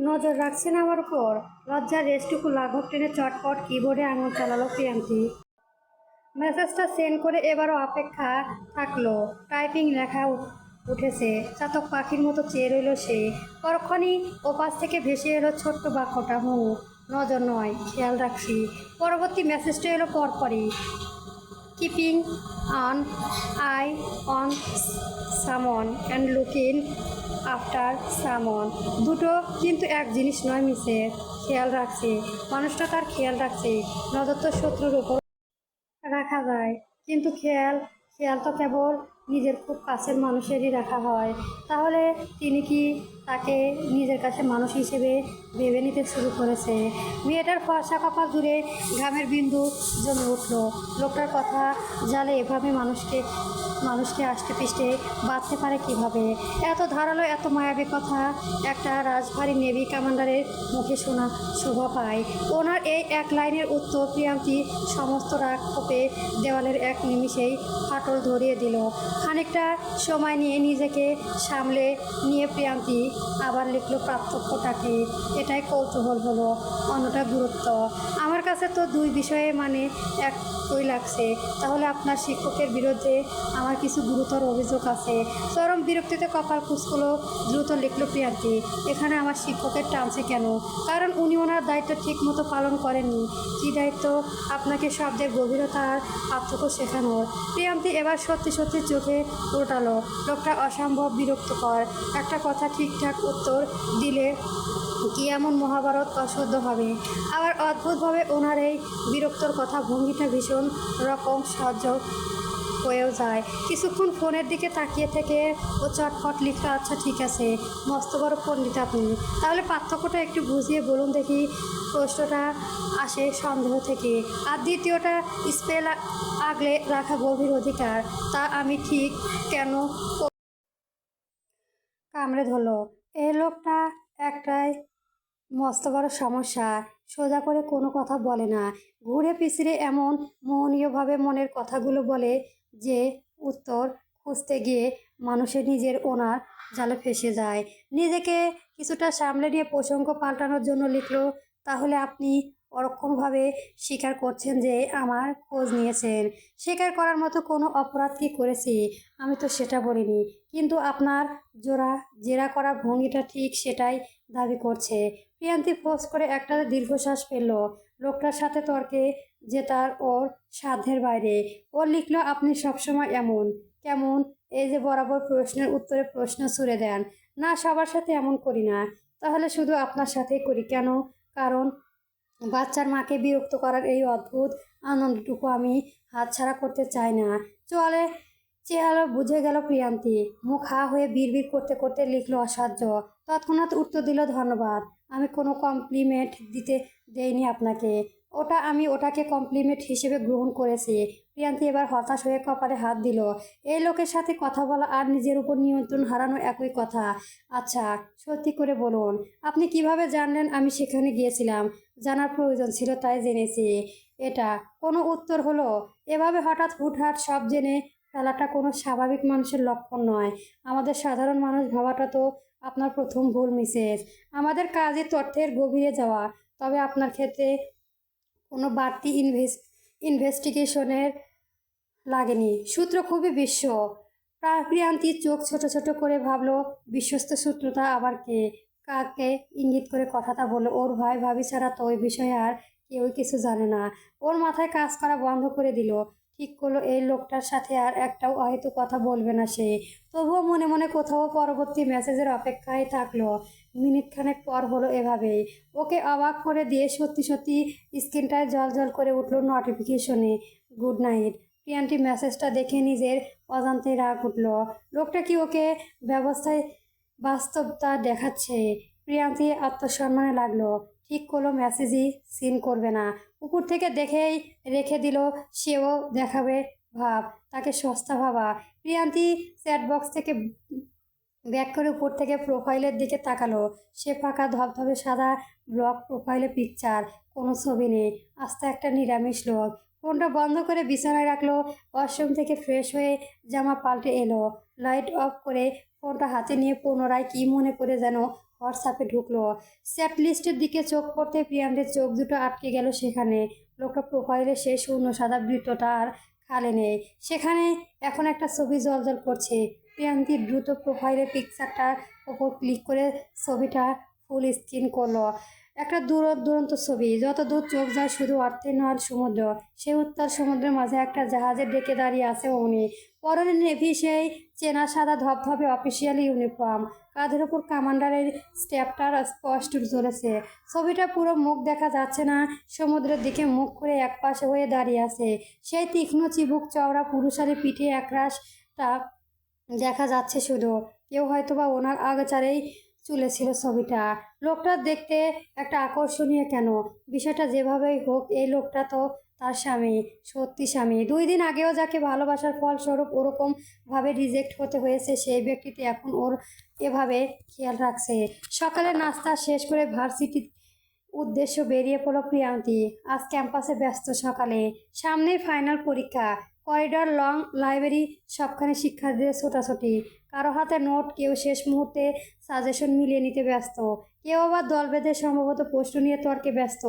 নজর রাখছেন আমার উপর? লজ্জার রেশটুকু লাঘব টেনে চটপট কিবোর্ডে আঙুল চালালো প্রিয়ান্তি। মেসেজটা সেন্ড করে এবারও অপেক্ষা থাকলো। টাইপিং লেখা উঠেছে। চাতক পাখির মতো চেয়ে রইল সে। পরক্ষণই ওপাশ থেকে ভেসে এলো ছোট্ট বাক্যটা, নজর নয়, খেয়াল রাখছি। পরবর্তী মেসেজটা এলো পরপরই, কিপিং অন আই অন সামন অ্যান্ড লুকিং আফটার সামন। দুটো কিন্তু এক জিনিস নয় মিসেস। খেয়াল রাখছে, মানুষটা তার খেয়াল রাখছে। নজর তো শত্রুর উপর রাখা যায়, কিন্তু খেয়াল খেয়াল তো কেবল নিজের খুব কাছের মানুষেরই রাখা হয়। তাহলে তিনি কি তাকে নিজের কাছে মানুষ হিসেবে ভেবে নিতে শুরু করেছে? মেয়েটার ফর্সা কপাল জুড়ে ঘামের বিন্দু জমে উঠল। লোকটার কথা জালে এভাবে মানুষকে আষ্টে পিষ্টে বাঁধতে পারে কিভাবে? এত ধারালো, এত মায়াবী কথা একটা রাজভারী নেভি কমান্ডারের মুখে শোনা শোভা পায়। ওনার এই এক লাইনের উত্তর প্রিয়ান্তি সমস্ত রাগ ক্ষোভে দেওয়ালের এক নিমিষেই ফাটল ধরিয়ে দিল। খানিকটা সময় নিয়ে নিজেকে সামলে নিয়ে প্রিয়ান্তি আবার লিখল পার্থক্যটাকে। এটাই কৌতূহল হলো, অন্যটা গুরুত্ব। আমার কাছে তো দুই বিষয়ে একই লাগছে। তাহলে আপনার শিক্ষকের বিরুদ্ধে আমার কিছু গুরুতর অভিযোগ আছে। চরম বিরক্তিতে কপাল কুঁচকুলো দ্রুত লিখল প্রিয়ান্তি। এখানে আমার শিক্ষকের টানছে কেন? কারণ উনি ওনার দায়িত্ব ঠিক মতো পালন করেননি। কী দায়িত্ব? আপনাকে শব্দের গভীরতা আর পার্থক্য শেখানোর। প্রিয়ান্তি এবার সত্যি সত্যি চোখে ওঠালো। লোকটা অসম্ভব বিরক্তকর। একটা কথা ঠিকঠাক উত্তর দিলে কি এমন মহাভারত অশুদ্ধ হবে? আবার অদ্ভুতভাবে ওনার এই বিরক্তর কথা ভঙ্গিটা ভীষণ রকম সহ্য হয়েও যায়। কিছুক্ষণ ফোনের দিকে তাকিয়ে থেকে ও চটপট লিখল, আচ্ছা ঠিক আছে, মস্ত বড় পণ্ডিত আপনি। তাহলে পার্থক্যটা একটু বুঝিয়ে বলুন দেখি। প্রশ্নটা আসে সন্দেহ থেকে। আর দ্বিতীয়টা, স্পেল আগলে রাখা গভীর অধিকার, তা আমি ঠিক কেন কামড়ে ধরল? এই লোকটা একটাই মস্ত বড় সমস্যা। সোজা করে কোনো কথা বলে না, ঘুরে পিছড়ে এমন মোহনীয়ভাবে মনের কথাগুলো বলে যে উত্তর খুঁজতে গিয়ে মানুষের নিজের ওনার জালে ফেসে যায়। নিজেকে কিছুটা সামলে নিয়ে প্রসঙ্গ পাল্টানোর জন্য লিখল, তাহলে আপনি পরোক্ষভাবে স্বীকার করছেন যে আমার খোঁজ নিয়েছেন। স্বীকার করার মতো কোনো অপরাধ কি করেছি? আমি তো সেটা বলিনি, কিন্তু আপনার জেরা করার ভঙ্গিটা ঠিক সেটাই দাবি করছে। প্রিয়ান্তি ফোঁস করে একটা দীর্ঘশ্বাস ফেলল। লোকটার সাথে তর্কে যে তার ওর সাধ্যের বাইরে। ও লিখল, আপনি সবসময় এমন। কেমন? এই যে বরাবর প্রশ্নের উত্তরে প্রশ্ন ছুড়ে দেন। না, সবার সাথে এমন করি না। তাহলে শুধু আপনার সাথেই করি কেন? কারণ বাচ্চার মাকে বিরক্ত করার এই অদ্ভুত আনন্দটুকু আমি হাতছাড়া করতে চাই না। চলে চেহারা বুঝে গেল প্রিয়ান্তি। মুখ হা হয়ে বিড়বিড় করতে করতে লিখল, অসাধ্য। তৎক্ষণাৎ উত্তর দিল, ধন্যবাদ। আমি কোনো কমপ্লিমেন্ট দিতে দেইনি আপনাকে। আমি ওটাকে কমপ্লিমেন্ট হিসেবে গ্রহণ করেছি। প্রিয়ান্তি এবার হতাশ হয়ে কপালে হাত দিল। এই লোকের সাথে কথা বলা আর নিজের উপর নিয়ন্ত্রণ হারানো একই কথা। আচ্ছা, সত্যি করে বলুন, আপনি কিভাবে জানলেন আমি সেখানে গিয়েছিলাম? জানার প্রয়োজন ছিল, তাই জেনেছি। এটা কোনো উত্তর হলো? এভাবে হঠাৎ হুটহাট সব জেনে ফেলাটা কোনো স্বাভাবিক মানুষের লক্ষণ নয়। আমাদের সাধারণ মানুষ ভাবাটা তো আপনার প্রথম ভুল মিসেস। আমাদের কাজই তথ্যের গভীরে যাওয়া। তবে আপনার ক্ষেত্রে কোনো বাড়তি ইনভেস্টিগেশনের লাগেনি। সূত্র খুবই প্রিয়ান্তির চোখ ছোট ছোট করে ভাবল, বিশ্বস্ত সূত্রটা আবার কে? কাকে ইঙ্গিত করে কথাটা বলল? ওর ভাই ভাবি ছাড়া তো ওই বিষয়ে আর কেউই কিছু জানে না। ওর মাথায় কাজ করা বন্ধ করে দিল। ঠিক করলো এই লোকটার সাথে আর একটাও হয়তো কথা বলবে না সে। তবুও মনে মনে কোথাও পরবর্তী মেসেজের অপেক্ষায় থাকলো। মিনিটখানেক পর হলো এভাবেই। ওকে অবাক করে দিয়ে সত্যি সত্যি স্ক্রিনটায় জল জল করে উঠল নোটিফিকেশনে, গুড নাইট। প্রিয়ান্তি মেসেজটা দেখে নিজের অজান্তে রাগ উঠল। লোকটা কি ওকে ব্যবস্থায় বাস্তবতা দেখাচ্ছে? প্রিয়ান্তি আত্মসম্মানে লাগলো। ঠিক করলো মেসেজই সিন করবে না। উপর থেকে দেখেই রেখে দিল, সেও দেখাবে ভাব, তাকে সস্তা ভাবা। প্রিয়ান্তি চ্যাটবক্স থেকে ব্যাক করে উপর থেকে প্রোফাইলের দিকে তাকালো। সে ফাঁকা ধবধবে সাদা ব্লক প্রোফাইলে পিকচার, কোনো ছবি নেই। আস্তে একটা নিরামিষ লোক। ফোনটা বন্ধ করে বিছানায় রাখলো। ওয়াশরুম থেকে ফ্রেশ হয়ে জামা পাল্টে এলো। লাইট অফ করে ফোনটা হাতে নিয়ে পুনরায় কি মনে করে যেন হোয়াটসঅ্যাপে ঢুকলো। চ্যাট লিস্টের দিকে চোখ পড়তে প্রিয়াঙ্কের চোখ দুটো আটকে গেল সেখানে। লোকটা প্রোফাইলে সেই শূন্য সাদা বৃত্তটা আর খালি নেই, সেখানে এখন একটা ছবি জ্বলজ্বল করছে। প্রিয়াঙ্কি দ্রুত প্রোফাইলের পিকচারটার ওপর ক্লিক করে ছবিটা ফুল স্ক্রিন করলো। একটা দুরন্ত ছবি, যত দূর চোখ যায় শুধু অর্থের নয় সমুদ্র। সেই উত্তাল সমুদ্রের মাঝে একটা জাহাজের ডেকে দাঁড়িয়ে আছে উনি। পরনে নেভি সেই চেনা সাদা ধবধবে অফিসিয়াল ইউনিফর্ম, কাঁধের ওপর কমান্ডারের স্ট্যাপটার স্পষ্ট জ্বলেছে। ছবিটা পুরো মুখ দেখা যাচ্ছে না, সমুদ্রের দিকে মুখ করে একপাশে হয়ে দাঁড়িয়ে আছে। সেই তীক্ষ্ণ চিবুক চওড়া পুরুষালী পিঠে একরাশটা দেখা যাচ্ছে শুধু। কেউ হয়তোবা ওনার আগোচারেই চুলেছিল ছবিটা। লোকটা দেখতে একটা আকর্ষণীয় কেন? বিষয়টা যেভাবেই হোক, এই লোকটা তো তার স্বামী, সত্যি স্বামী। 2 দিন আগেও যাকে ভালোবাসার ফলস্বরূপ ওরকম ভাবে রিজেক্ট হতে হয়েছে, সেই ব্যক্তিটি এখন ওর এভাবে খেয়াল রাখছে। সকালে নাস্তা শেষ করে ভার্সিটির উদ্দেশ্য বেরিয়ে পড়ল প্রিয়াঙ্কি। আজ ক্যাম্পাসে ব্যস্ত সকালে, সামনেই ফাইনাল পরীক্ষা। করিডর, লং লাইব্রেরি, সবখানে শিক্ষার্থীদের ছোটাছুটি। কারো হাতে নোট, কেউ শেষ মুহূর্তে সাজেশন মিলিয়ে নিতে ব্যস্ত, কেউ আবার দল বেঁধে সম্ভবত প্রশ্ন নিয়ে তর্কে ব্যস্ত।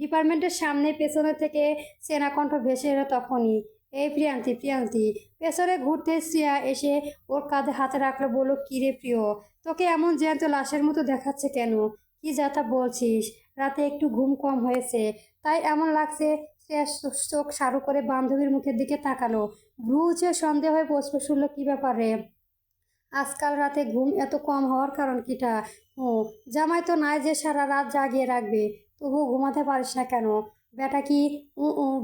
ডিপার্টমেন্টের সামনে পেছনে থেকে চেনা কণ্ঠ ভেসে এলো তখনই, এই প্রিয়াঙ্কি, প্রিয়াঙ্কি। পেছনে ঘুরতে শ্রিয়া এসে ওর কাঁধে হাতে রাখলো, বলল, কিরে প্রিয়, তোকে এমন জ্যান্ত লাশের মতো দেখাচ্ছে কেন? কি যাতা বলছিস? রাতে একটু ঘুম কম হয়েছে, তাই এমন লাগছে। শ্রেয়া চোখ সারু করে বান্ধবীর মুখের দিকে তাকালো। ভ্রু উঁচে সন্দেহ হয়ে প্রশ্ন শুনল, কি ব্যাপার রে? আজকাল রাতে ঘুম এত কম হওয়ার কারণ কিটা? ও, জামাই তো নাই যে সারা রাত জাগিয়ে রাখবে, তবু ঘুমাতে পারিস না কেন? বেটা কি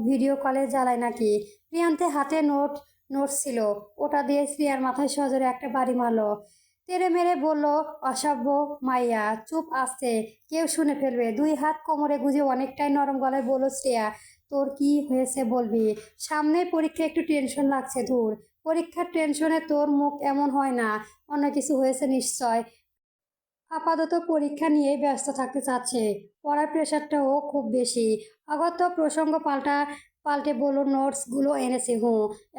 ভিডিও কলে জ্বালায় নাকি? প্রিয়ান্তে হাতে নোটস ছিল, ওটা দিয়ে শ্রিয়ার মাথায় সজোরে একটা বাড়ি মারলো। তেড়ে মেরে বলল, অসভ্য মাইয়া, চুপ আসছে, কেউ শুনে ফেলবে। 2 হাত কোমরে গুজে অনেকটাই নরম গলায় বলল শ্রেয়া, তোর কি হয়েছে বলবি? সামনে পরীক্ষা, একটু টেনশন লাগছে। দূর, পরীক্ষার টেনশনে তোর মুখ এমন হয় না, অন্য কিছু হয়েছে নিশ্চয়। আপাতত পরীক্ষা নিয়েই ব্যস্ত থাকতে চাচ্ছে, পড়ার প্রেশারটাও খুব বেশি। অগত্য প্রসঙ্গ পাল্টে বলল, নোটসগুলো এনেছি।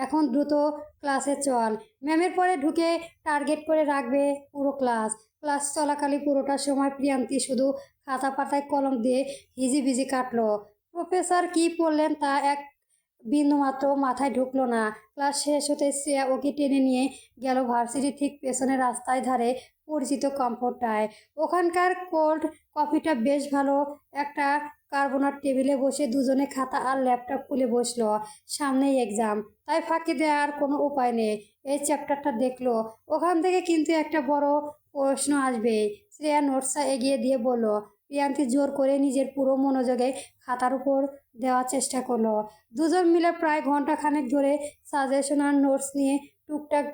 এখন দ্রুত ক্লাসে চল। ম্যামের পরে ঢুকে টার্গেট করে রাখবে পুরো ক্লাস। ক্লাস চলাকালীন পুরোটা সময় প্রিয়াঙ্কি শুধু খাতা পাতায় কলম দিয়ে হিজিবিজি কাটলো। প্রফেসর কি পড়লেন তা এক বিন্দুমাত্র মাথায় ঢুকলো না। ক্লাস শেষ হতে শ্রেয়া ওকে টেনে নিয়ে গেল ভার্সিটির ঠিক পেছনে রাস্তায় ধারে পরিচিত কম্ফোর্টায়। ওখানকার কোল্ড কফিটা বেশ ভালো। একটা কার্বনার টেবিলে বসে দুজনে খাতা আর ল্যাপটপ খুলে বসলো। সামনেই এক্সাম, তাই ফাঁকি দেওয়ার কোনো উপায় নেই। এই চ্যাপ্টারটা দেখলো, ওখান থেকে কিন্তু একটা বড় প্রশ্ন আসবেই। শ্রেয়া নোটসটা এগিয়ে দিয়ে বলল। প্রিয়াঙ্কি জোর করে নিজের পুরো মনোযোগে খাতার উপর দেওয়ার চেষ্টা করলো। দুজন মিলে প্রায় ঘন্টাখানেক ধরে সাজেশন আর নোটস নিয়ে টুকটাক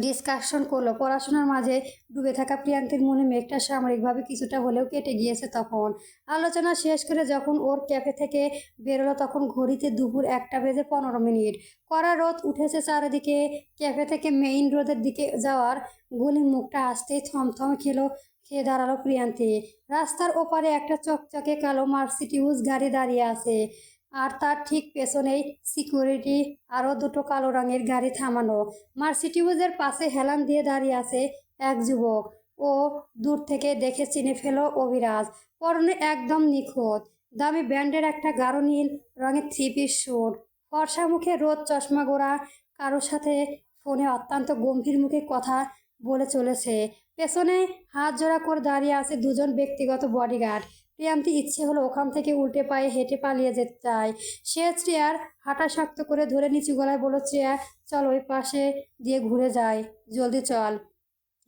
ডিসকাশন করলো। পড়াশোনার মাঝে ডুবে থাকা প্রিয়াঙ্কির মনে মেঘটা সাময়িকভাবে কিছুটা হলেও কেটে গিয়েছে তখন। আলোচনা শেষ করে যখন ওর ক্যাফে থেকে বেরোলো, তখন ঘড়িতে দুপুর 1:15। কড়া রোদ উঠেছে চারিদিকে। ক্যাফে থেকে মেইন রোডের দিকে যাওয়ার গলি মুখটা আসতেই খেয়ে দাঁড়ালো প্রিয়াঙ্কি। রাস্তার ওপারে একটা চকচকে কালো মার্সিডিজ গাড়ি দাঁড়িয়ে আছে, আর তার ঠিক পেছনেই সিকিউরিটি আরও 2টো কালো রঙের গাড়ি থামানো। মার্সিডিজের পাশে হেলান দিয়ে দাঁড়িয়ে আছে এক যুবক। ও দূর থেকে দেখে চিনে ফেল অভিরাজ। পরনে একদম নিখুঁত দামি ব্র্যান্ডের একটা গাঢ় নীল রঙের 3 পিস স্যুট। ফর্সা মুখে রোদ চশমা গোড়া, কারোর সাথে ফোনে অত্যন্ত গম্ভীর মুখে কথা বলে চলেছে। পেছনে হাত জোড়া করে দাঁড়িয়ে আছে 2জন ব্যক্তিগত বডিগার্ড। প্রিয়াঙ্কি ইচ্ছে হলো ওখান থেকে উল্টে পায়ে হেঁটে পালিয়ে যেতে চায়। সে শ্রেয়ার হাঁটা শক্ত করে ধরে নিচু গলায় বলল, শ্রেয়া, চল ওই পাশে দিয়ে ঘুরে যায়, জলদি চল।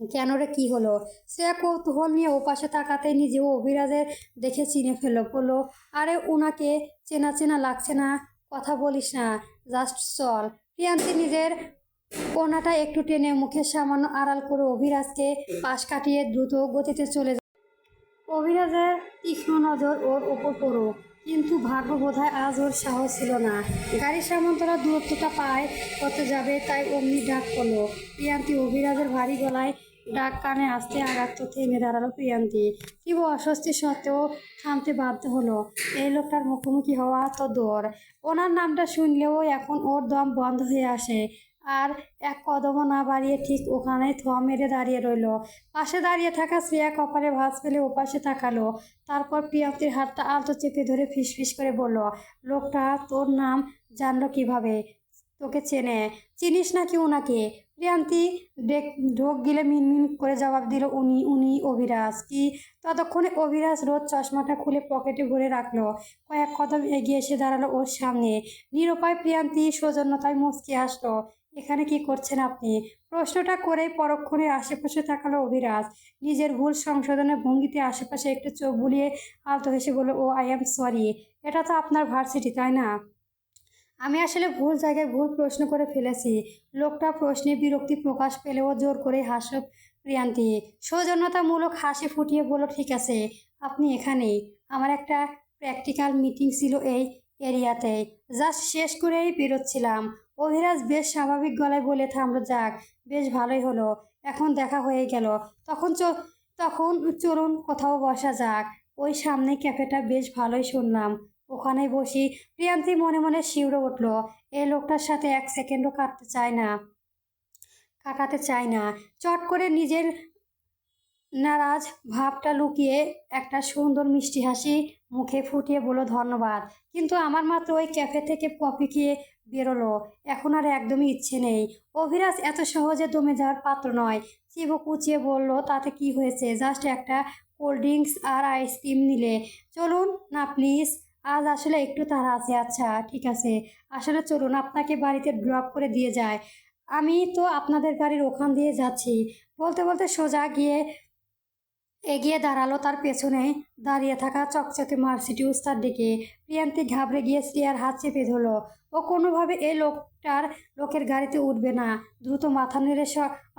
কেন রে, কি হলো? শ্রেয়া কৌতূহল নিয়ে ও পাশে তাকাতে নিজেও অভিরাজের দেখে চিনে ফেললো। বললো, আরে ওনাকে চেনা চেনা লাগছে না, কথা বলিস না, জাস্ট চল। প্রিয়াঙ্কি নিজের কোনাটা একটু টেনে মুখের সামান্য আড়াল করে অভিরাজকে পাশ কাটিয়ে দ্রুত গতিতে চলে। অভিরাজের তীক্ষ্ণ নজর ওর ওপর পড়ো, কিন্তু ভাগ্য বোধহয় আজ ওর সাহস ছিল না। গাড়ির সামন্তরা দূরত্বটা পায় করতে যাবে, তাই অমনি ডাক পড়লো। প্রিয়াঙ্কি। অভিরাজের ভারী গলায় ডাক কানে আসতে আঘাত থেমে দাঁড়ালো প্রিয়াঙ্কি। তীব্র অস্বস্তি সত্ত্বেও থামতে বাধ্য হলো। এই লোকটার মুখোমুখি হওয়া তো দূর, ওনার নামটা শুনলেও এখন ওর দম বন্ধ হয়ে আসে। আর এক কদমও না বাড়িয়ে ঠিক ওখানেই থোয়া মেরে দাঁড়িয়ে রইল। পাশে দাঁড়িয়ে থাকা শ্রেয়া কপালে ভাঁজ ফেলে ওপাশে তাকালো। তারপর প্রিয়ন্তীর হাতটা আলতো চেপে ধরে ফিসফিস করে বলল, লোকটা তোর নাম জানলো কিভাবে? তোকে চেনে? চিনিস নাকি ওনাকে? প্রিয়ান্তি ঢোক গিলে মিনমিন করে জবাব দিল, উনি অভিরাজ। কি? ততক্ষণে অভিরাজ রোদ চশমাটা খুলে পকেটে ভরে রাখলো। কয়েক কদম এগিয়ে এসে দাঁড়ালো ওর সামনে। নিরুপায় প্রিয়ান্তি সৌজন্যতায় মুচকি হাসলো। এখানে কি করছেন আপনি? প্রশ্নটা করেই পরক্ষণে আশেপাশে তাকালো অভিরাজ। নিজের ভুল সংশোধনের ভঙ্গিতে আশেপাশে একটু চোখ বুলিয়ে আলতো হেসে বলল, ও আই এম সরি। এটা তো আপনার ভার্সিটি, তাই না? আমি আসলে ভুল জায়গায় ভুল প্রশ্ন করে ফেলেছি। লোকটা প্রশ্নে বিরক্তি প্রকাশ পেলেও জোর করে হাসল প্রিয়ান্তি। সৌজন্যতামূলক হাসি ফুটিয়ে বলল, ঠিক আছে, আপনি এখানেই। আমার একটা প্র্যাকটিক্যাল মিটিং ছিল এই এরিয়াতে, জাস্ট শেষ করেই বেরোচ্ছিলাম। অভিরাজ বেশ স্বাভাবিক গলায় বলে থামলো, যাক, বেশ ভালোই হলো, এখন দেখা হয়ে গেল। তখন তখন চলুন কোথাও বসা যাক। ওই সামনে ক্যাফেটা বেশ ভালোই শুনলাম, ওখানেই বসি। প্রিয়ান্তি মনে মনে শিউরে উঠল। এই লোকটার সাথে এক সেকেন্ডও কাটাতে চায় না। চট করে নিজের নারাজ ভাবটা লুকিয়ে একটা সুন্দর মিষ্টি হাসি মুখে ফুটিয়ে বলল, ধন্যবাদ, কিন্তু আমার মাত্র ওই ক্যাফে থেকে কফি খেয়ে বেরোলো, এখন আর একদমই ইচ্ছে নেই। অভিরাজ এত সহজে দমে যাওয়ার পাত্র নয়। চিবুক কুচিয়ে বলল, তাতে কি হয়েছে? জাস্ট একটা কোল্ড ড্রিঙ্কস আর আইসক্রিম নিলে। চলুন না প্লিজ, আজ আসলে একটু তাড়া আছে। আচ্ছা ঠিক আছে, আসলে চলুন, আপনাকে বাড়িতে ড্রপ করে দিয়ে যায়। আমি তো আপনাদের গাড়ির ওখান দিয়ে যাচ্ছি। বলতে বলতে সোজা এগিয়ে দাঁড়ালো তার পেছনে দাঁড়িয়ে থাকা চকচকে মার্সিডিউস তার দিকে। প্রিয়ান্তি ঘাবড়ে গিয়ে শ্রিয়ার হাত চেপে ধরল। ও কোনোভাবে এই লোকের গাড়িতে উঠবে না। দ্রুত মাথা নেড়ে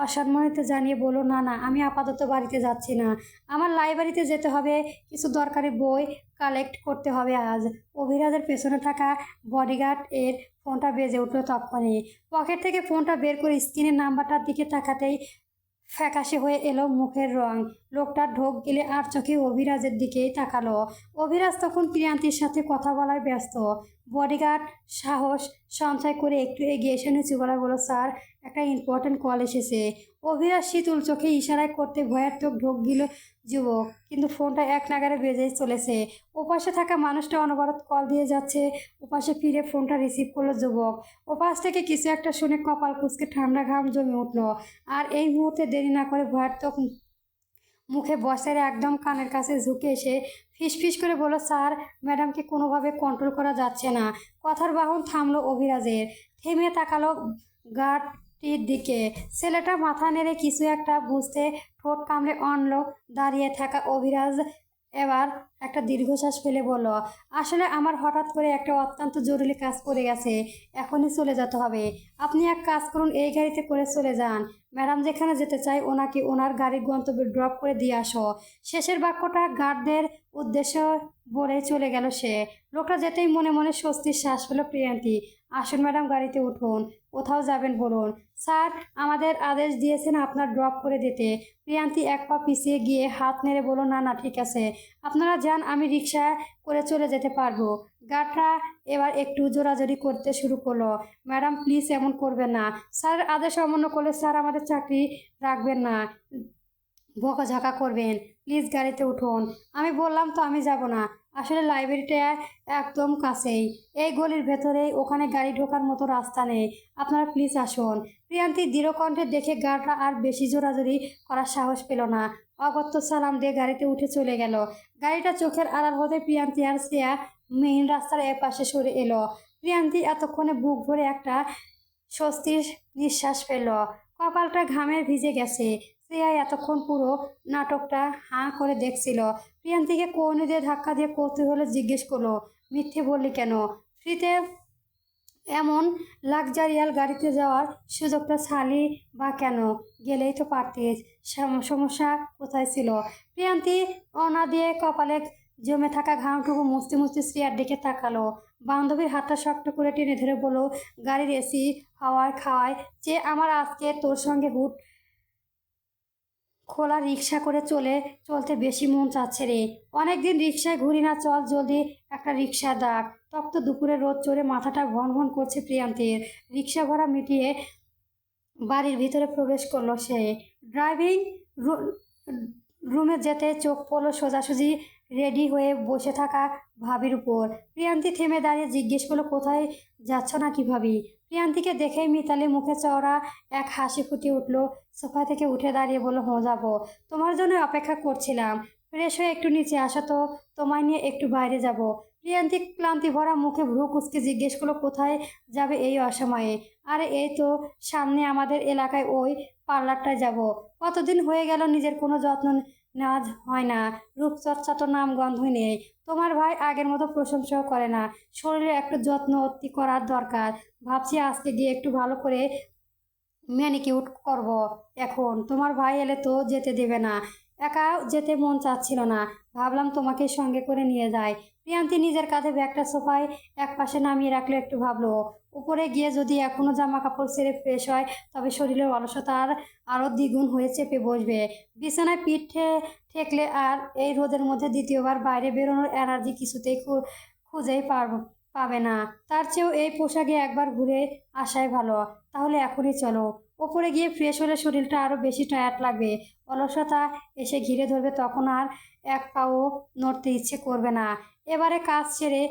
অসম্মানিত জানিয়ে বলল, না না, আমি আপাতত বাড়িতে যাচ্ছি না। আমার লাইব্রেরিতে যেতে হবে, কিছু দরকারি বই কালেক্ট করতে হবে আজ। অভিরাজের পেছনে থাকা বডিগার্ড এর ফোনটা বেজে উঠল তক্ষণে। পকেট থেকে ফোনটা বের করে স্ক্রিনের নাম্বারটার দিকে তাকাতেই ফ্যাকাশে হয়ে এলো মুখের রং। লোকটার ঢোক গিলে আর চোখে অভিরাজের দিকেই তাকালো। অভিরাজ তখন প্রিয়ান্তির সাথে কথা বলায় ব্যস্ত। বডিগার্ড সাহস সঞ্চয় করে একটু এগিয়ে এসে নিচু গলায় বলল, স্যার, একটা ইম্পর্ট্যান্ট কল এসেছে। অভিরাজ শীতল চোখে ইশারায় করতে ভয়ের চোখ ঢোক গিল যুবক, কিন্তু ফোনটা এক নাগারে বেজেই চলেছে। ওপাশে থাকা মানুষটা অনবরত কল দিয়ে যাচ্ছে। ওপাশে ফিরে ফোনটা রিসিভ করলো যুবক। ওপাশ থেকে কিছু একটা শুনে কপাল কুঁচকে ঠান্ডা ঘাম জমে উঠল। আর এই মুহূর্তে দেরি না করে ভয়ার্থক মুখে বসের একদম কানের কাছে ঝুঁকে এসে ফিসফিস করে বলল, স্যার, ম্যাডামকে কোনোভাবে কন্ট্রোল করা যাচ্ছে না। কথার বাহন থামলো অভিরাজের। থেমে তাকালো গার্ডটির দিকে। ছেলেটা মাথা নেড়ে কিছু একটা বুঝতে ঠোঁট কামড়ে অনল। দাঁড়িয়ে থাকা অভিরাজ এবার একটা দীর্ঘশ্বাস ফেলে বলল, আসলে আমার হঠাৎ করে একটা অত্যন্ত জরুরি কাজ পড়ে গেছে, এখনই চলে যেতে হবে। আপনি এক কাজ করুন, এই গাড়িতে করে চলে যান। ম্যাডাম যেখানে যেতে চাই ওনাকে ওনার গাড়ির গন্তব্যে ড্রপ করে দিয়ে আসো। শেষের বাক্যটা গার্ডদের উদ্দেশ্য বলে চলে গেল সে। লোকটা যেতেই মনে মনে স্বস্তির শ্বাস পেল প্রিয়ান্তি। আসুন ম্যাডাম, গাড়িতে উঠুন। কোথাও যাবেন বলুন? স্যার, আমাদের আদেশ দিয়েছেন আপনার ড্রপ করে দিতে। প্রিয়ান্তি এক পা পিছিয়ে গিয়ে হাত নেড়ে বলল, না না, ঠিক আছে, আপনারা যান, আমি রিক্সা করে চলে যেতে পারবো। গার্ডরা এবার একটু জোরাজোরি করতে শুরু করলো। ম্যাডাম প্লিজ এমন করবেন না। স্যারের আদেশ অমান্য করলে স্যার আমাদের চাকরি রাখবেন না, বকাঝকা করবেন। প্লিজ গাড়িতে উঠুন। আমি বললাম তো আমি যাব না। আসলে লাইব্রেরিটা একদম কাছেই, এই গলির ভেতরেই, ওখানে গাড়ি ঢোকার মতো রাস্তা নেই। আপনারা প্লিজ আসুন। প্রিয়ান্তি দৃঢ়কণ্ঠে দেখে গার্ডরা আর বেশি জোরাজোরি করার সাহস পেল না। অগত্য সালাম দিয়ে গাড়িতে উঠে চলে গেল। গাড়িটা চোখের আড়াল হতে প্রিয়ান্তি আর শ্রেয়া মেইন রাস্তার এপাশে সরে এলো। প্রিয়ান্তি এতক্ষণে বুক ভরে একটা স্বস্তির নিঃশ্বাস ফেলল। কপালটা ঘামে ভিজে গেছে। শ্রেয়া এতক্ষণ পুরো নাটকটা হাঁ করে দেখছিল। প্রিয়ান্তিকে কৌনি দিয়ে ধাক্কা দিয়ে কৌতূহলে জিজ্ঞেস করলো, মিথ্যে বললি কেন? ফ্রিতে এমন লাক্সারিয়াল গাড়িতে যাওয়ার সুযোগটা ছাড়লি বা কেন? গেলেই তো পারতিস। সমস্যা কোথায় ছিল? প্রিয়ান্তি অনা দিয়ে কপালে জমে থাকা ঘামটুকু মুছতে মুছতে শ্রেয়ার দিকে তাকালো। বান্ধবীর হাতটা শক্ত করে টেনে ধরে বলল, গাড়ির এসি হাওয়ায় খাওয়ায় যে আমার আজকে তোর সঙ্গে খোলা রিক্সা করে চলতে বেশি মন চাচ্ছে রে। অনেকদিন রিক্সায় ঘুরি না, চল জলদি একটা রিক্সা ডাক। তপ্ত দুপুরে রোদ চড়ে মাথাটা ভন ভন করছে প্রিয়ান্তের। রিক্সা ভাড়া মিটিয়ে বাড়ির ভিতরে প্রবেশ করলো সে। ড্রাইভিং রুমে যেতে চোখ পড়লো সোজাসুজি রেডি হয়ে বসে থাকা ভাবির উপর। প্রিয়ান্তি থেমে দাঁড়িয়ে জিজ্ঞেস করলো, কোথায় যাচ্ছ নাকি ভাবি? প্রিয়ান্তিকে দেখেই মিতালি মুখে চওড়া এক হাসি ফুটে উঠলো। সোফা থেকে উঠে দাঁড়িয়ে বলল, যাবো, তোমার জন্য অপেক্ষা করছিলাম। ফ্রেশ হয়ে একটু নিচে আসো তো, তোমায় নিয়ে একটু বাইরে যাব। প্রিয়ান্তি ক্লান্তি ভরা মুখে ভ্রু কুঁচকে জিজ্ঞেস করলো, কোথায় যাবে এই অসময়ে? আরে এই তো সামনে আমাদের এলাকায় ওই পার্লারটায় যাব। কতদিন হয়ে গেল নিজের কোনো যত্ন নেওয়া হয় না। রূপচর্চা তো নাম গন্ধই নেই। তোমার ভাই আগের মতো প্রশংসাও করে না। শরীরে একটু যত্ন অতি করার দরকার। ভাবছি আজকে গিয়ে একটু ভালো করে ম্যানিকিউর করব। এখন তোমার ভাই এলে তো যেতে দেবে না। একা যেতে মন চাচ্ছিল না, ভাবলাম তোমাকে সঙ্গে করে নিয়ে যাই। প্রিয়ান্তি নিজের কাঁধে ব্যাগটা সোফায় এক পাশে নামিয়ে রাখলে একটু ভাবলো, উপরে গিয়ে যদি এখনো জামা কাপড় ছেড়ে ফ্রেশ হয় তবে শরীরের অলসতা আরও দ্বিগুণ হয়ে চেপে বসবে। বিছানায় পিঠ ঠেকলে আর এই রোদের মধ্যে দ্বিতীয়বার বাইরে বেরোনোর এনার্জি কিছুতেই খুঁজেই পাবে না। তার চেয়েও এই পোশাকে একবার ঘুরে আসাই ভালো। তাহলে এখনই চলো। ওপরে গিয়ে ফ্রেশ হলে শরীরটা আরও বেশি টায়ার্ড লাগবে। অলসতা এসে ঘিরে ধরবে, তখন আর এক পাও নড়তে ইচ্ছে করবে না। এবারে কাজ সেরে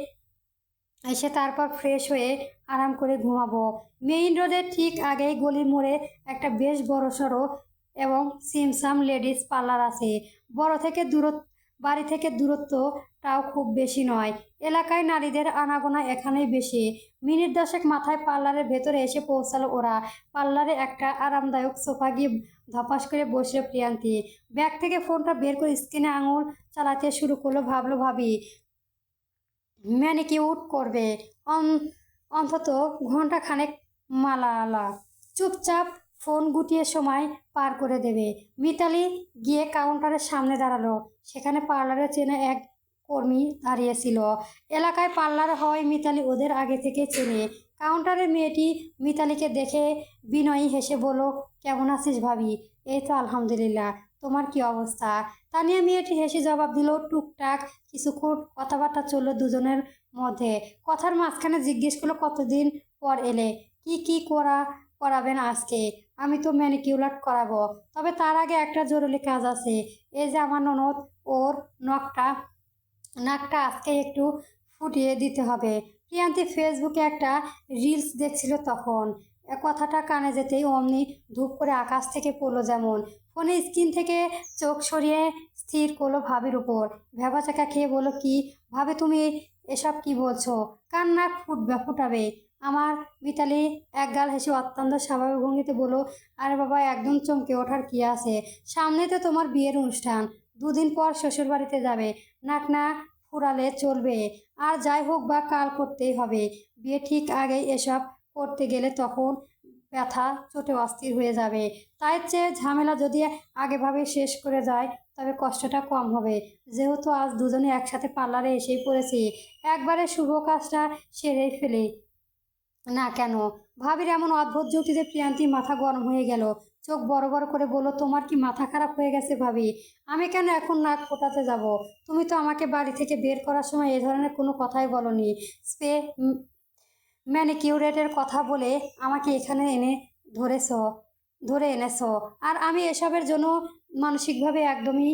এসে তারপর ফ্রেশ হয়ে আরাম করে ঘুমাবো। মেইন রোডের ঠিক আগেই গলির মোড়ে একটা বেশ বড়সড় এবং সিমসাম লেডিস পার্লার আছে। বড় থেকে দূরত্ব বাড়ি থেকে দূরত্বটাও খুব বেশি নয়। এলাকায় নারীদের আনাগোনা এখানেই বেশি। মিনিট 10 মাথায় পার্লারের ভেতরে এসে পৌঁছালো ওরা। পার্লারে একটা আরামদায়ক সোফা গিয়ে ধপাস করে বসলো প্রিয়ান্তি। ব্যাগ থেকে ফোনটা বের করে স্ক্রিনে আঙুল চালাতে শুরু করলো। ভাবলো ভাবি ম্যানিকিউর করবে অন্তত ঘন্টাখানেক। মালালা চুপচাপ ফোন গুটিয়ে সময় পার করে দেবে। মিতালি গিয়ে কাউন্টারের সামনে দাঁড়ালো। সেখানে পার্লারে চেনা এক কর্মী দাঁড়িয়েছিল। এলাকায় পার্লার হওয়ায় মিতালি ওদের আগে থেকে চেনে। কাউন্টারের মেয়েটি মিতালিকে দেখে বিনয়ী হেসে বলল, কেমন আছিস ভাবি? এই তো আলহামদুলিল্লাহ, তোমার কি অবস্থা? তানিয়া মেয়েটি হেসে জবাব দিল। টুকটাক কিছুক্ষণ কথাবার্তা চলল দুজনের মধ্যে। কথার মাঝখানে জিজ্ঞেস করলো, কতদিন পর এলে? কি করাবেন আজকে? আমি তো ম্যানিকিউর করাবো, তবে তার আগে একটা জরুরি কাজ আছে। এই যে আমার ননদ, ওর নাকটা আজকে একটু ফুটিয়ে দিতে হবে। প্রিয়ান্তি ফেসবুকে একটা রিলস দেখছিল তখন। কথাটা কানে যেতেই অমনি ধূপ করে আকাশ থেকে পড়লো যেমন। ফোনে স্ক্রিন থেকে চোখ সরিয়ে স্থির করলো ভাবির উপর। ভ্যাবাচাকা খেয়ে বলল, কি ভাবে তুমি এসব কি বলছো? কার নাক ফুটাবে আমার? মিতালি একগাল হেসে অত্যন্ত স্বাভাবিক ভঙ্গিতে বলল, আরে বাবা, একদম চমকে ওঠার কি আছে? সামনে তো তোমার বিয়ের অনুষ্ঠান, 2 দিন পর শ্বশুর বাড়িতে যাবে। নাক না ফুরালে চলবে? আর যাই হোক বা কাল করতেই হবে। বিয়ে ঠিক আগেই এসব করতে গেলে তখন ব্যথা চোটে অস্থির হয়ে যাবে। তাই চেয়ে ঝামেলা যদি আগেভাবে শেষ করে যায় তবে কষ্টটা কম হবে। যেহেতু আজ দুজনে একসাথে পার্লারে এসেই পড়েছি, একবারে শুভ কাজটা সেরেই ফেলে না কেন? ভাবির এমন অদ্ভুত যুক্তিতে প্রিয়ান্তির মাথা গরম হয়ে গেল। চোখ বড় বড় করে বলল, তোমার কি মাথা খারাপ হয়ে গেছে ভাবি? আমি কেন এখন নাক ফোটাতে যাব? তুমি তো আমাকে বাড়ি থেকে বের করার সময় এ ধরনের কোনো কথাই বলনি। স্প্রে ম্যানিকিউরেটের কথা বলে আমাকে এখানে ধরেছ ধরে এনেছো। আর আমি এসবের জন্য মানসিকভাবে একদমই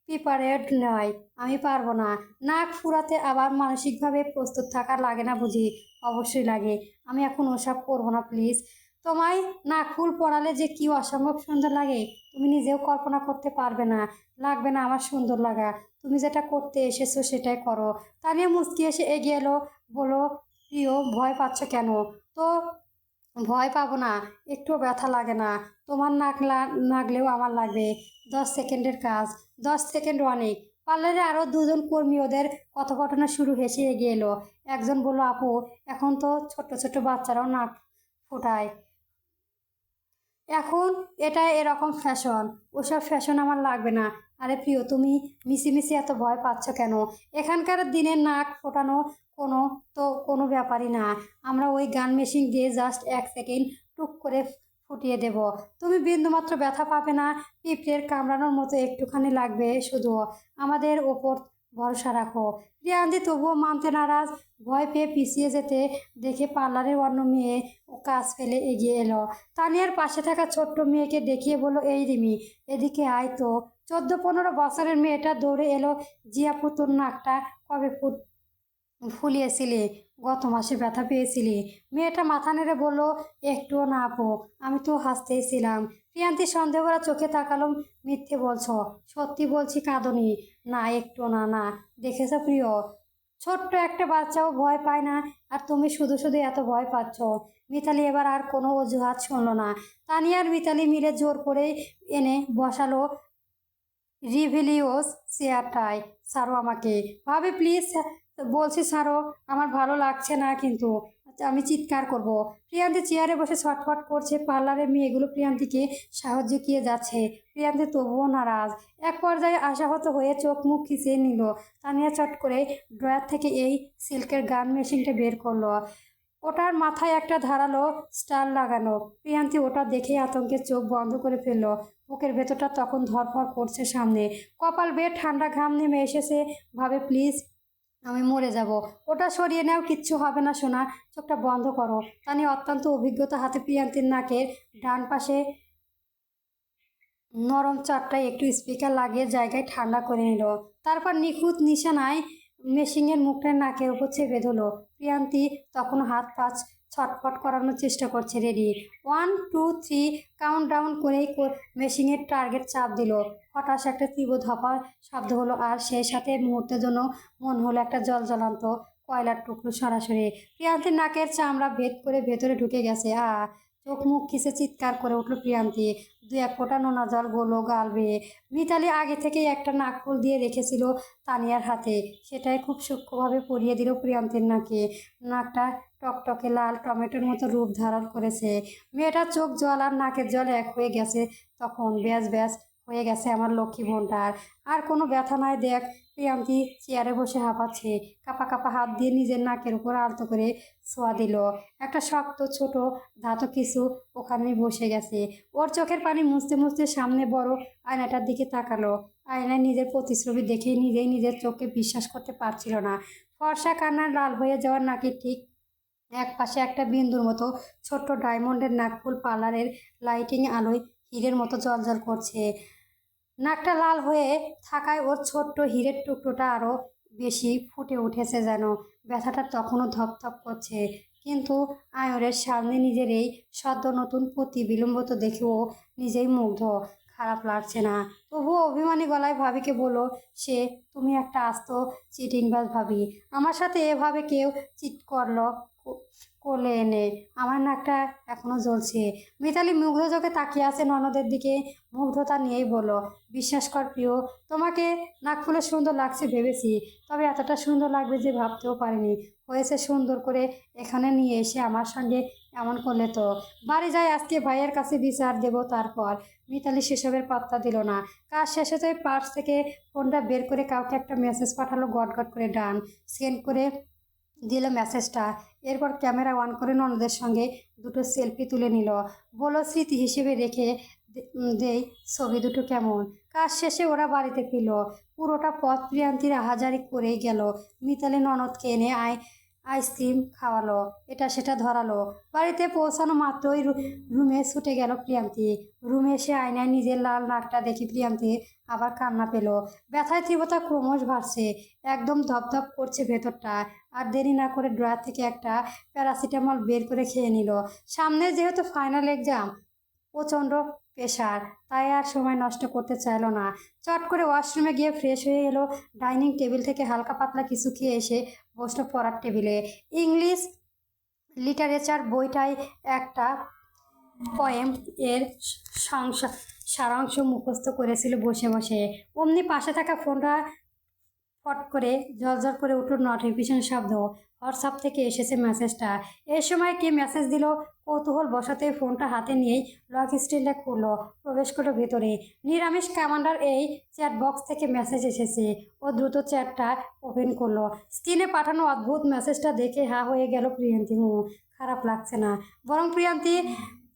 প্রিপারেড নয়। আমি পারবো না। নাক ফুরাতে আবার মানসিকভাবে প্রস্তুত থাকা লাগে না বুঝি? অবশ্যই লাগে। আমি এখন ওসব করবো না প্লিজ। তোমায় নাক ফুল পরালে যে কি অসম্ভব সুন্দর লাগে তুমি নিজেও কল্পনা করতে পারবে না। লাগবে না আমার সুন্দর লাগা। তুমি যেটা করতে এসেছো সেটাই করো। তানিয়া মুচকি এসে এগিয়ে এলো। বলো, প্রিয়, ভয় পাচ্ছ কেন? তো ভয় পাবো না, একটুও ব্যথা লাগে না। তোমার নাগলেও আমার লাগবে। 10 সেকেন্ডের কাজ। 10 সেকেন্ড অনেক। পার্লারে আরও 2জন কর্মী ওদের কথোপকথন শুরু হেসে এগিয়ে এলো। একজন বলল, আপু, এখন তো ছোট্ট ছোট্ট বাচ্চারাও নাক ফোটায়। এখন এটা এরকম ফ্যাশন। ওসব ফ্যাশন আমার লাগবে না। আরে প্রিয়, তুমি মিছিমিছি এত ভয় পাচ্ছ কেন? এখানকার দিনে নাক ফোটানো কোনো কোনো ব্যাপারই না। আমরা ওই গান মেশিন দিয়ে জাস্ট 1 সেকেন্ড টুক করে ফুটিয়ে দেব। তুমি বিন্দুমাত্র ব্যথা পাবে না। পিঁপড়ের কামড়ানোর মতো একটুখানি লাগবে শুধু। আমাদের ওপর ভরসা রাখো। প্রিয়ান্তি তবুও মানতে নারাজ। ভয় পেয়ে পিছিয়ে যেতে দেখে পার্লারের অন্য মেয়ে ও কাজ ফেলে এগিয়ে এলো। তানিয়ার পাশে থাকা ছোট্ট মেয়েকে দেখিয়ে বলল, এই রিমি, এদিকে আয় তো। 14-15 বছরের মেয়েটা দৌড়ে এলো। জিয়াপু, তোর নাকটা কবে ফুলিয়েছিলি? গত মাসে ব্যথা পেয়েছিলি? মেয়েটা মাথা নেড়ে বলল, একটুও না আপু, আমি তো হাসতেই ছিলাম। প্রিয়ান্তি সন্দেহ করা চোখে তাকালো। মিথ্যে বলছো? সত্যি বলছি, কাঁদনি? না, একটুও না। না দেখেছ প্রিয়, ছোট্ট একটা বাচ্চাও ভয় পায় না, আর তুমি শুধু শুধু এত ভয় পাচ্ছ। মিতালি এবার আর কোনো অজুহাত শুনল না। তানিয়া আর মিতালি মিলে জোর করে এনে বসালো রিভিলিওস চেয়ারটায়। ছাড়ো আমাকে। ভাবে প্লিজ, বলছি ছাড়ো, আমার ভালো লাগছে না কিন্তু। আচ্ছা, আমি চিৎকার করব। প্রিয়ান্তি চেয়ারে বসে ছটফট করছে। পার্লারের মেয়েগুলো প্রিয়ান্তিকে সাহায্য কিয়ে যাচ্ছে। প্রিয়ান্তি তবুও নারাজ। এক পর্যায়ে আশাহত হয়ে চোখ মুখ খিচিয়ে নিল। তানিয়া চট করে ড্রয়ার থেকে এই সিল্কের গান মেশিনটা বের করলো। ওটার মাথায় একটা ধারালো স্টার লাগানো। প্রিয়ান্তি ওটা দেখে আতঙ্কে চোখ বন্ধ করে ফেলল। বুকের ভেতরটা তখন ধরফর করছে। সামনে কপাল বেয়ে ঠান্ডা ঘাম নেমে এসেছে। ভাবে প্লিজ, আমি মরে যাব। ওটা সরিয়ে নাও, কিচ্ছু হবে না সোনা, চোখটা বন্ধ করো। তানি অত্যন্ত অভিজ্ঞতা হাতে প্রিয়ান্তির নাকের ডান পাশে নরম চারটায় একটু স্পিকার লাগিয়ে জায়গায় ঠান্ডা করে নিল। তারপর নিখুঁত নিশানায় মেশিনের মুখটা নাকের উপর চেপে ধরল। প্রিয়ান্তি তখন হাত পা ছটফট করানোর চেষ্টা করছে। রেডি, 1 2 3 কাউন্ট ডাউন করেই মেশিনের টার্গেট চাপ দিল। হঠাৎ একটা তীব্র ধপা শব্দ হলো, আর সেই সাথে মুহূর্তের জন্য মন হলো একটা জলজ্বলন্ত কয়লার টুকরো সরাসরি প্রিয়ান্তির নাকের চামড়া ভেদ করে ভেতরে ঢুকে গেছে। চোখ মুখ খিসে চিৎকার করে উঠল প্রিয়ান্তি। 2-1 ফোঁটা নোনা জল গলো গাল বেয়ে। মিতালি আগে থেকেই একটা নাকফুল দিয়ে রেখেছিল তানিয়ার হাতে, সেটাই খুব সূক্ষ্মভাবে পরিয়ে দিল প্রিয়ান্তির নাকে। নাকটা টকটকে লাল টমেটোর মতো রূপ ধারণ করেছে। মেয়েটার চোখ জল আর নাকের জল এক হয়ে গেছে। তখন ব্যাস ব্যাস হয়ে গেছে আমার লক্ষ্মী বোনটার। আর কোনো ব্যথা নাই দেখ। প্রিয়ান্তি চেয়ারে বসে হাঁপাচ্ছে। কাপা কাপা হাত দিয়ে নিজের নাকের উপর আলতো করে ছোঁয়া দিল। একটা শক্ত ছোট ধাতু কিছু ওখানে বসে গেছে। ওর চোখের পানি মুছতে মুছতে সামনে বড় আয়নাটার দিকে তাকালো। আয়নায় নিজের প্রতিচ্ছবি দেখে নিজেই নিজের চোখকে বিশ্বাস করতে পারছিল না। ফর্সা কান্নার লাল হয়ে যাওয়ার নাকের ঠিক এক পাশে একটা বিন্দুর মতো ছোট্ট ডায়মন্ডের নাকফুল পার্লারের লাইটিং আলোয় হীরের মতো জ্বলজ্বল করছে। নাকটা লাল হয়ে থাকায় ওর ছোট্ট হীরের টুকরোটা আরও বেশি ফুটে উঠেছে যেন। ব্যথাটা তখনও ধপধপ করছে। কিন্তু আয়রের সামনে নিজের এই সদ্য নতুন প্রতিবিলম্ব দেখেও নিজেই মুগ্ধ। খারাপ লাগছে না। তবুও অভিমানী গলায় ভাবিকে বলল সে, তুমি একটা আস্ত চিটিংবাজ ভাবি। আমার সাথে এভাবে কেউ চিট করলো কোলে এনে? আমার নাকটা এখনো জ্বলছে। মিতালি মুগ্ধ চোখে তাকিয়ে আছে ননদের দিকে। মুগ্ধতা নিয়েই বলল, বিশ্বাস কর প্রিয়, তোমাকে নাকফুলে সুন্দর লাগছে ভেবেছি, তবে এতটা সুন্দর লাগবে যে ভাবতেও পারিনি। হয়েছে সুন্দর করে এখানে নিয়ে এসে আমার সঙ্গে এমন করলে তো। বাড়ি যাই, আজকে ভাইয়ের কাছে বিচার দেব তারপর। মিতালি সেসবের পাত্তা দিল না। কাজ শেষে তো পার্স থেকে ফোনটা বের করে কাউকে একটা মেসেজ পাঠালো। গট গট করে ডান সেন্ড করে দিল মেসেজটা। এরপর ক্যামেরা অন করে ননদের সঙ্গে দুটো সেলফি তুলে নিল। বলো স্মৃতি হিসেবে রেখে দেই ছবি দুটো কেমন। কাজ শেষে ওরা বাড়িতে ফিরল। পুরোটা পথ প্রিয়ান্তির আহাজারি করেই গেল। মিতালি ননদকে এনে আইসক্রিম খাওয়ালো, এটা সেটা ধরালো। বাড়িতে পৌঁছানো মাত্রই রুমে ছুটে গেল প্রিয়ান্তি। রুমে এসে আয়নায় নিজের লাল নাকটা দেখি প্রিয়ান্তি আবার কান্না পেল। ব্যথায় তীব্রতা ক্রমশ বাড়ছে। একদম ধপধপ করছে ভেতরটা। আর দেরি না করে ড্রয়ার থেকে একটা প্যারাসিটামল বের করে খেয়ে নিল। সামনে যেহেতু ফাইনাল এক্সাম, প্রচণ্ড প্রেশার, তাই আর সময় নষ্ট করতে চাইল না। চট করে ওয়াশরুমে গিয়ে ফ্রেশ হয়ে এলো। ডাইনিং টেবিল থেকে হালকা পাতলা কিছু খেয়ে এসে বসলো পড়ার টেবিলে। ইংলিশ লিটারেচার বইটায় একটা পয়েম এর সারাংশ মুখস্থ করেছিল বসে বসে। অমনি পাশে থাকা ফোনটা ফট করে ঝরঝর করে উঠল নোটিফিকেশন শব্দ। হোয়াটসঅ্যাপ থেকে এসেছে মেসেজটা। এই সময় কে মেসেজ দিল? কৌতূহল বসাতে ফোনটা হাতে নিয়েই লক স্ক্রিনটা খুললো। প্রবেশ করলো ভেতরে। নিরামিষ কমান্ডার এই চ্যাট বক্স থেকে মেসেজ এসেছে। ও দ্রুত চ্যাটটা ওপেন করলো। স্ক্রিনে পাঠানো অদ্ভুত মেসেজটা দেখে হা হয়ে গেল প্রিয়ান্তি। খারাপ লাগছে না, বরং প্রিয়ান্তি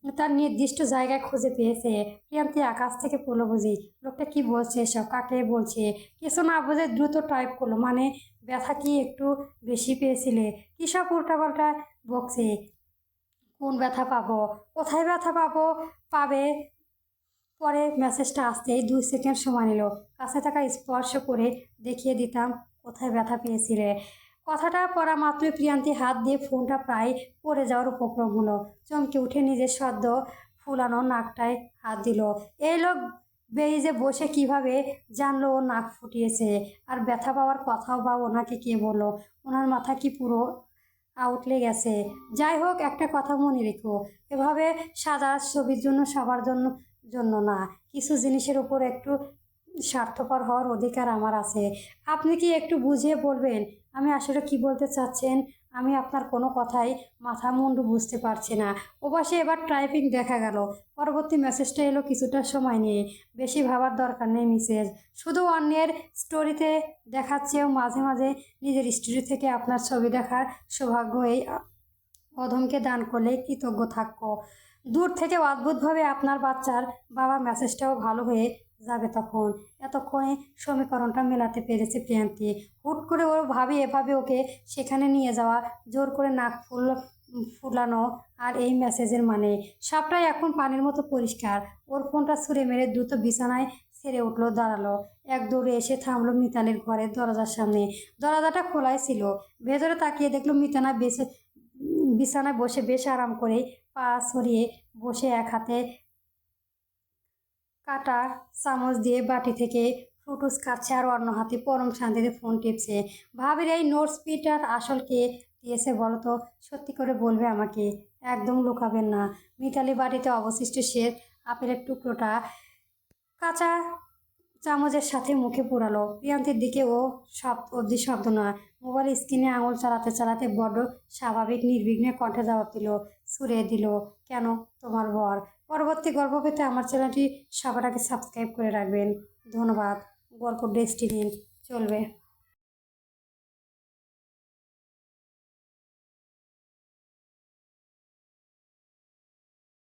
তার নির্দিষ্ট জায়গায় খুঁজে পেয়েছে। প্রিয়ান্তি আকাশ থেকে পড়লো বুঝি। লোকটা কি বলছে এসব, কাকে বলছে? কিছু না বুঝে দ্রুত টাইপ করলো, মানে ব্যথা কি একটু বেশি পেয়েছিলে? কী সব উল্টাপাল্টা বকছে। কোন ব্যথা পাবো? কোথায় ব্যথা পাবো? পাবে। পরে মেসেজটা আসতেই 2 সেকেন্ড সময় নিল। কাছে থাকা স্পর্শ করে দেখিয়ে দিতাম কোথায় ব্যথা পেয়েছিলে। কথাটা পড়া মাত্রই প্রিয়ান্তি হাত দিয়ে ফোনটা প্রায় পড়ে যাওয়ার উপক্রম হলো। চমকে উঠে নিজের সদ্য ফুলানো নাকটায় হাত দিল। এই লোক বেরিজে বসে কিভাবে জানলো ও নাক ফুটিয়েছে? আর ব্যথা পাওয়ার কথাও বা ওনাকে কে বললো? ওনার মাথা কি পুরো আউটলে গেছে? যাই হোক, একটা কথা মনে রেখো, এভাবে সাদা ছবির জন্য সবার জন্য জন্য না, কিছু জিনিসের উপর একটু স্বার্থপর হওয়ার অধিকার আমার আছে। আপনি কি একটু বুঝিয়ে বলবেন আমি আসলে কি বলতে চাচ্ছেন? আমি আপনার কোনো কথাই মাথা মুন্ডু বুঝতে পারছি না। ওপাশে এবার টাইপিং দেখা গেল। পরবর্তী মেসেজটা এলো কিছুটা সময় নিয়ে। বেশি ভাবার দরকার নেই মিসেস, শুধু অন্যের স্টোরিতে দেখাচ্ছেও মাঝে মাঝে নিজের স্টোরি থেকে আপনার ছবি দেখার সৌভাগ্য এই অধমকে দান করলে কৃতজ্ঞ থাকবো। দূর থেকে অদ্ভুতভাবে আপনার বাচ্চার বাবা মেসেজটাও ভালো হয়ে যাবে তখন। এতক্ষণে সমীকরণটা মেলাতে পেরেছে প্রিয়ান্তি। হুট করে ওর ভাবি এভাবে ওকে সেখানে নিয়ে যাওয়া, জোর করে নাক ফুলানো, আর এই মেসেজের মানে সবটাই এখন পানির মতো পরিষ্কার। ওর ফোনটা ছুঁড়ে মেরে দ্রুত বিছানায় ছেড়ে উঠলো, দাঁড়ালো। এক দৌড়ে এসে থামলো মিতালির ঘরের দরজার সামনে। দরজাটা খোলাই ছিল। ভেতরে তাকিয়ে দেখলো মিতানা বিছানায় বসে বেশ আরাম করে পা ছড়িয়ে বসে এক হাতে কাটা চামচ দিয়ে বাটি থেকে ফ্রুটুস খাচ্ছে আর অন্য হাতে পরম শান্তিতে ফোন টিপছে। ভাবির এই নোট স্পিডটার আসল কে দিয়েছে বলো তো? সত্যি করে বলবে আমাকে, একদম লুকাবেন না। মিতালি বাটিতে অবশিষ্ট শেষ আপেলের টুকরোটা কাঁচা চামচের সাথে মুখে পুরালো। প্রিয়ান্তির দিকে ও অবধি শব্দ নয়। মোবাইল স্ক্রিনে আঙুল চালাতে চালাতে বড্ড স্বাভাবিক নির্বিঘ্নে কণ্ঠে জবাব দিল, সুরে দিল, কেন, তোমার বর। পরবর্তী গল্প পেতে আমার চ্যানেলটি সবার আগে সাবস্ক্রাইব করে রাখবেন। ধন্যবাদ। গল্প ডেস্টিনি চলবে।